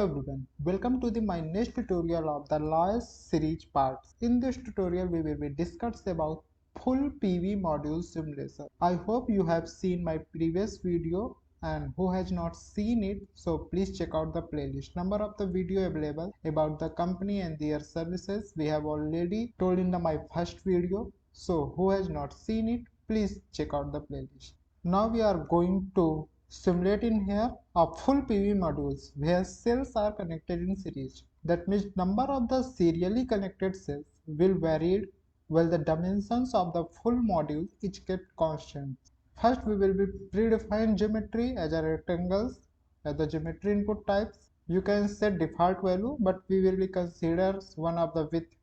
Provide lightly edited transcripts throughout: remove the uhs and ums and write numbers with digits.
Hello everyone, welcome to my next tutorial of the Laoss series parts. In this tutorial we will be discussing about full PV module simulation. I hope you have seen my previous video, and who has not seen it, so please check out the playlist. Number of the video available about the company and their services we have already told in my first video, so who has not seen it, please check out the playlist. Now we are going to simulate in here a full PV modules where cells are connected in series. That means number of the serially connected cells will vary while the dimensions of the full module is kept constant. First we will be predefined geometry as a rectangles as the geometry input types. You can set default value, but we will be consider one of the width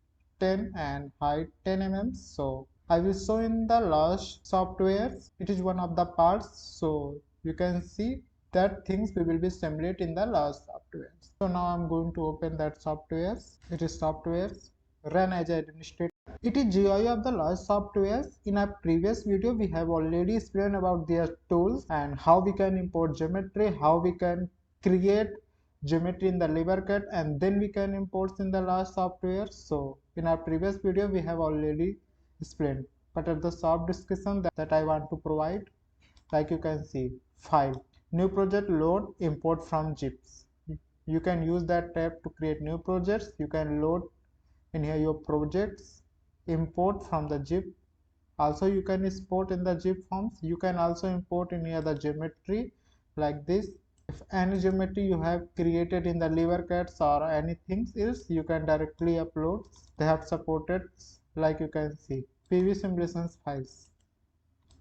10 and height 10 mm. So I will show in the Laoss software. It is one of the parts, so you can see that things we will be simulate in the Laoss software. So now I'm going to open that software. It is software run as administrator. It is GUI of the Laoss software. In our previous video we have already explained about their tools and how we can import geometry, how we can create geometry in the LibreCAD, and then we can import in the Laoss software. So in our previous video we have already explained, but at the short description that I want to provide, like you can see, file, new project, load, import from zips. You can use that tab to create new projects. You can load in here your projects, import from the zip. Also you can export in the zip forms. You can also import in here the geometry like this. If any geometry you have created in the LibreCAD or anything else, you can directly upload. They have supported, like you can see, PV simulations files.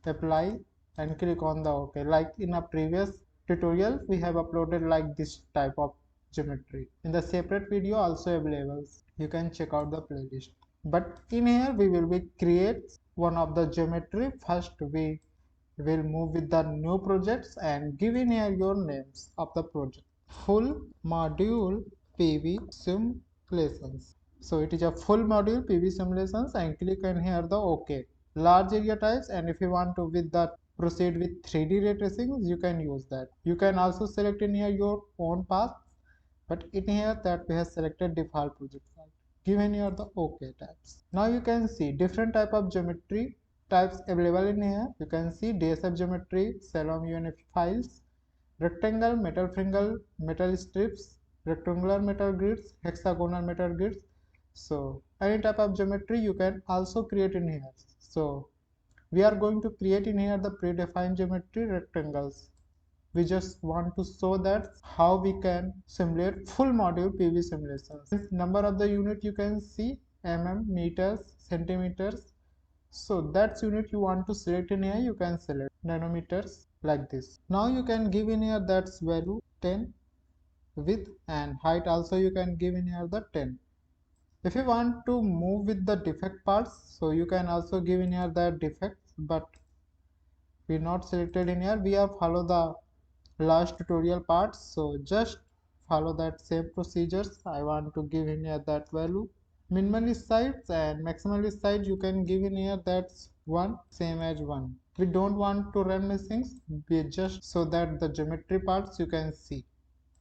Apply and click on the OK. Like in a previous tutorial we have uploaded like this type of geometry in the separate video also available. You can check out the playlist. But in here we will be create one of the geometry. First we will move with the new projects and give in here your names of the project. Full module PV simulations. So it is a full module PV simulations, and click on here the OK. Large area types, and if you want to with that proceed with 3D ray tracing, you can use that. You can also select in here your own path, but in here that we have selected default project file. Given here the OK tabs. Now you can see different type of geometry types available in here. You can see DSF geometry, Salom UNF files, rectangle, metal triangle, metal strips, rectangular metal grids, hexagonal metal grids. So any type of geometry you can also create in here. So we are going to create in here the predefined geometry rectangles. We just want to show that how we can simulate full module PV simulations. Number of the unit you can see mm, meters, centimeters. So that's unit you want to select in here, you can select nanometers like this. Now you can give in here that's value 10, width and height also you can give in here the 10. If you want to move with the defect parts, so you can also give in here the defects, but we not selected in here. We have follow the last tutorial parts, so just follow that same procedures. I want to give in here that value. Minimalist size and maximalist size you can give in here that's 1, same as 1. We don't want to run things, we just so that the geometry parts you can see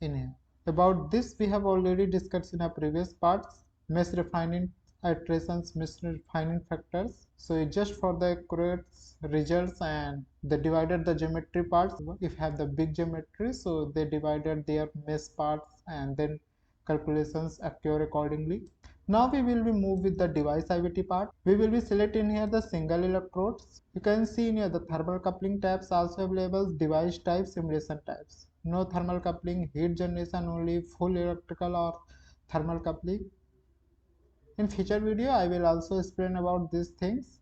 in here. About this we have already discussed in our previous parts. Mesh refining iterations, mesh refining factors. So it's just for the accurate results, and they divided the geometry parts. If you have the big geometry, so they divided their mesh parts and then calculations occur accordingly. Now we will be move with the device IVT part. We will be selecting here the single electrodes. You can see in here the thermal coupling tabs also available, device type, simulation types. No thermal coupling, heat generation only, full electrical or thermal coupling. In future video I will also explain about these things.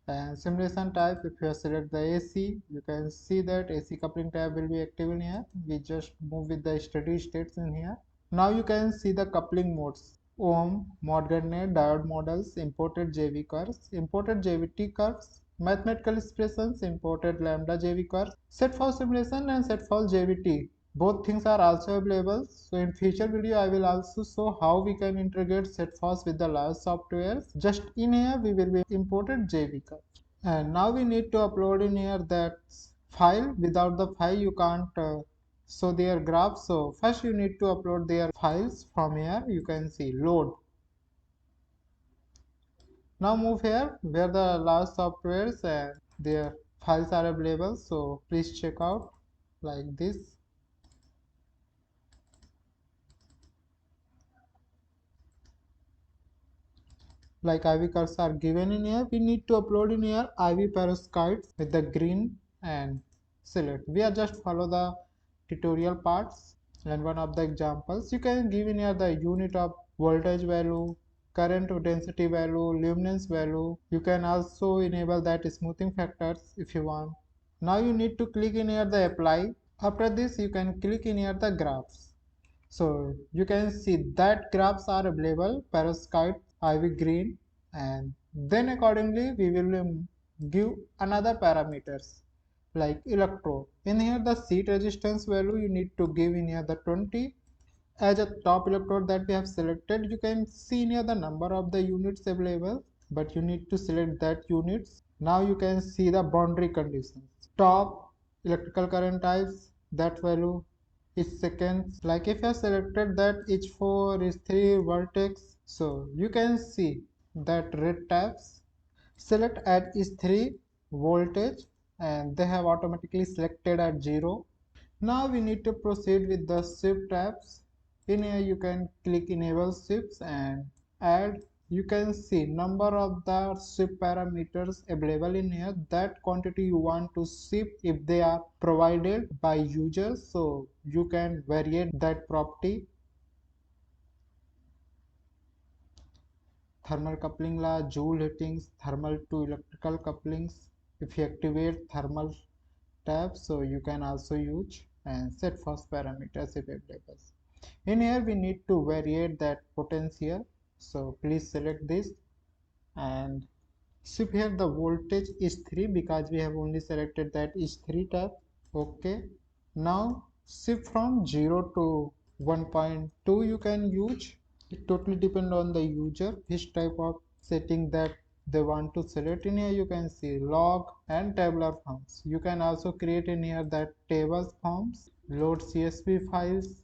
And simulation type, if you select the AC, you can see that AC coupling tab will be active in here. We just move with the steady states in here. Now you can see the coupling modes: ohm, Morgane, diode models, imported JV curves, imported JVT curves, mathematical expressions, imported lambda JV curves, set for simulation and set for JVT. Both things are also available. So in future video I will also show how we can integrate setForce with the Laoss software. Just in here we will be imported JV curve. And now we need to upload in here that file. Without the file you can't show their graph. So first you need to upload their files. From here you can see load. Now move here where the Laoss softwares and their files are available. So please check out like this. Like IV curves are given in here. We need to upload in here IV perovskites with the green and select. We are just follow the tutorial parts and one of the examples. You can give in here the unit of voltage value, current density value, luminance value. You can also enable that smoothing factors if you want. Now you need to click in here the apply. After this you can click in here the graphs. So you can see that graphs are available, perovskite, IV green, and then accordingly we will give another parameters like electrode. In here the seat resistance value you need to give in here the 20. As a top electrode that we have selected, you can see in here the number of the units available, but you need to select that units. Now you can see the boundary conditions. Top electrical current types, that value is seconds. Like if you have selected that H4 is 3 vertex, so you can see that red tabs select at is 3 voltage and they have automatically selected at 0. Now we need to proceed with the shift tabs. In here you can click enable shifts and add. You can see number of the shift parameters available in here, that quantity you want to shift if they are provided by users, so you can vary that property. Thermal coupling law, Joule heatings, thermal to electrical couplings. If you activate thermal tab, so you can also use and set first parameters if available. In here we need to vary that potential, so please select this and shift here the voltage is 3 because we have only selected that is 3 tab. Okay, now shift from 0 to 1.2 you can use. It totally depend on the user which type of setting that they want to select. In here you can see log and tabular forms. You can also create in here that tables forms, load CSV files.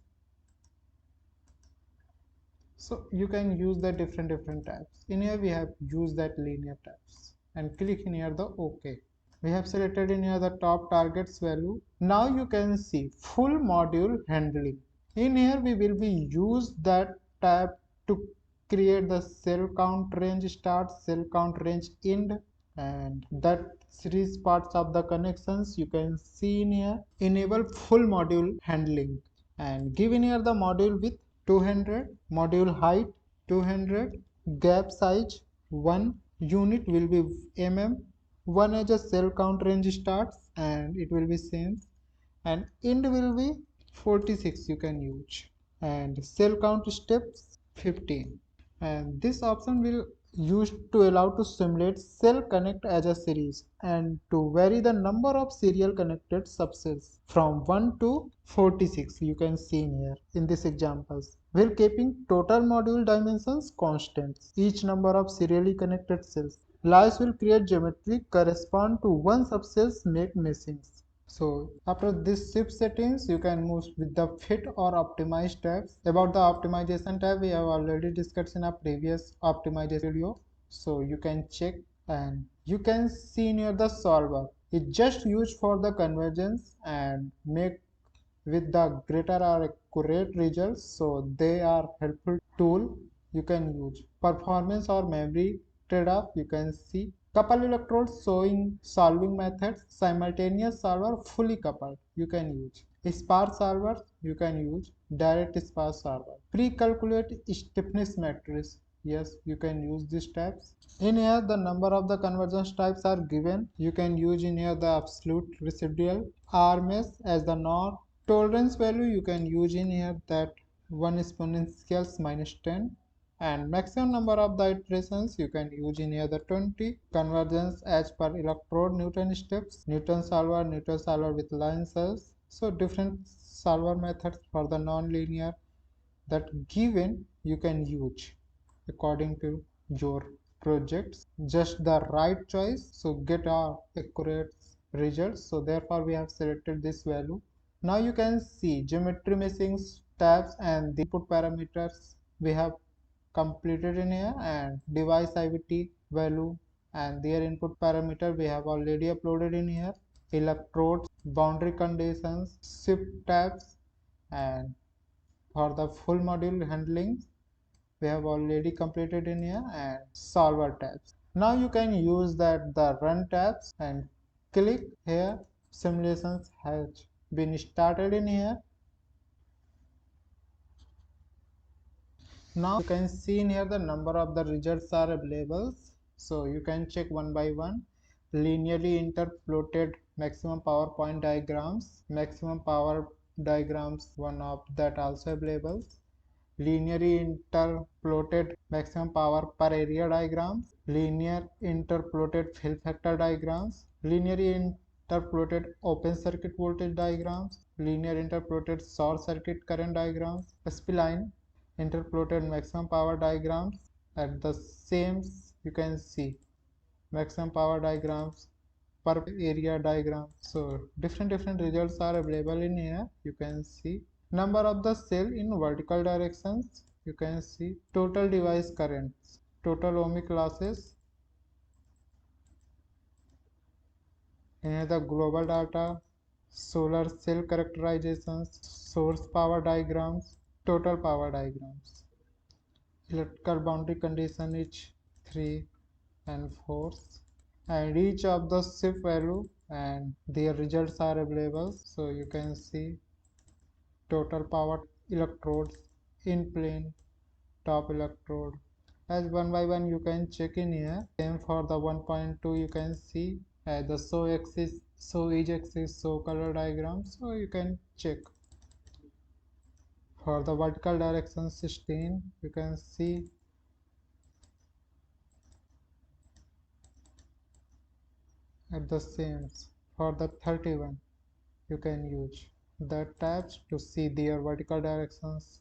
So you can use the different tabs. In here we have used that linear tabs and click in here the OK. We have selected in here the top targets value. Now you can see full module handling. In here we will be use that tab to create the cell count range start, cell count range end, and that series parts of the connections you can see in here. Enable full module handling and give in here the module with 200, module height 200, gap size 1, unit will be mm, 1 as a cell count range starts and it will be same, and end will be 46 you can use, and cell count steps 15, and this option will used to allow to simulate cell connect as a series and to vary the number of serial connected subcells from 1 to 46 you can see in here in this examples, while keeping total module dimensions constant. Each number of serially connected cells. Laoss will create geometry correspond to one subcells make machines. So after this shift settings, you can move with the fit or optimize tabs. About the optimization tab, we have already discussed in a previous optimization video. So you can check and you can see near the solver. It's just used for the convergence and make with the greater or accurate results. So they are helpful tool you can use. Performance or memory trade-off you can see. Couple electrodes showing solving methods. Simultaneous solver fully coupled you can use. Sparse solvers you can use. Direct sparse solver. Pre-calculate stiffness matrix. Yes, you can use these tabs. In here the number of the convergence types are given. You can use in here the absolute residual, RMS as the norm. Tolerance value you can use in here that 1 exponentials minus 10, and maximum number of the iterations you can use in here the 20. Convergence as per electrode Newton steps, Newton solver with line cells. So different solver methods for the non-linear that given you can use according to your projects, just the right choice so get our accurate results. So therefore we have selected this value Now you can see geometry missing tabs and the input parameters we have completed in here, and device IVT value and their input parameter we have already uploaded in here, electrodes, boundary conditions, shift tabs, and for the full module handling we have already completed in here, and solver tabs. Now you can use the run tabs and click here. Simulations has been started in here. Now you can see in here the number of the results are available, so you can check one by one. Linearly interpolated maximum power point diagrams, maximum power diagrams, one of that also available. Linearly interpolated maximum power per area diagrams, linear interpolated fill factor diagrams, linearly interpolated open circuit voltage diagrams, linear interpolated short circuit current diagrams, spline interpolated maximum power diagrams. At the same you can see maximum power diagrams, per area diagram. So different results are available in here. You can see number of the cell in vertical directions. You can see total device currents, total ohmic losses. In here the global data, solar cell characterizations, source power diagrams, total power diagrams. Electrical boundary condition is 3 and 4, and each of the shift value and their results are available. So you can see total power electrodes, in plane, top electrode. As one by one you can check in here. Same for the 1.2, you can see the show axis, show edge axis, show color diagram. So you can check. For the vertical direction 16, you can see at the same. For the 31, you can use the tabs to see their vertical directions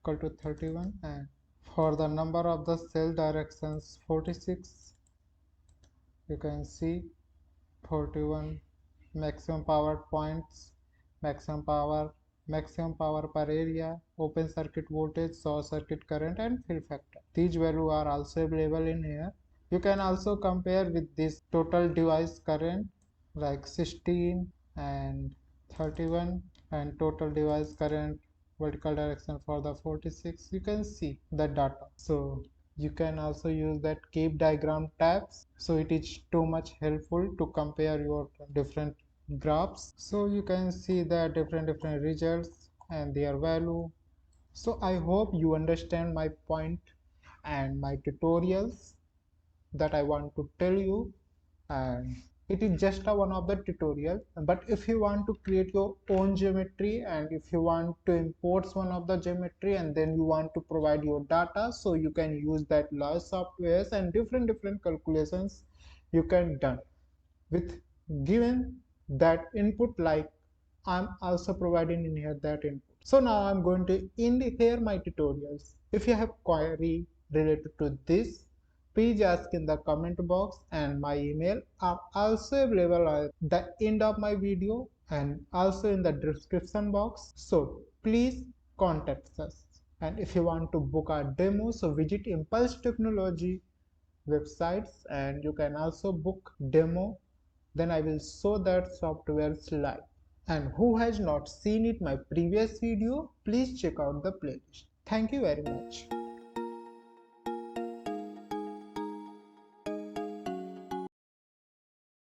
equal to 31, and for the number of the cell directions 46, you can see 41 maximum power points, maximum power per area, open circuit voltage, short circuit current, and fill factor. These values are also available in here. You can also compare with this total device current like 16 and 31, and total device current vertical direction for the 46. You can see the data. So you can also use that keep diagram tabs, so it is too much helpful to compare your different graphs. So you can see the different results and their value. So I hope you understand my point and my tutorials that I want to tell you, and it is just a one of the tutorial. But if you want to create your own geometry, and if you want to import one of the geometry and then you want to provide your data, so you can use that Laoss softwares, and different calculations you can done with given that input, like I'm also providing in here that input. So now I'm going to end here my tutorials. If you have query related to this, please ask in the comment box, and my email are also available at the end of my video and also in the description box. So please contact us. And if you want to book a demo, so visit Impulse Technology websites and you can also book demo. Then I will show that software live. And who has not seen it my previous video, please check out the playlist. Thank you very much.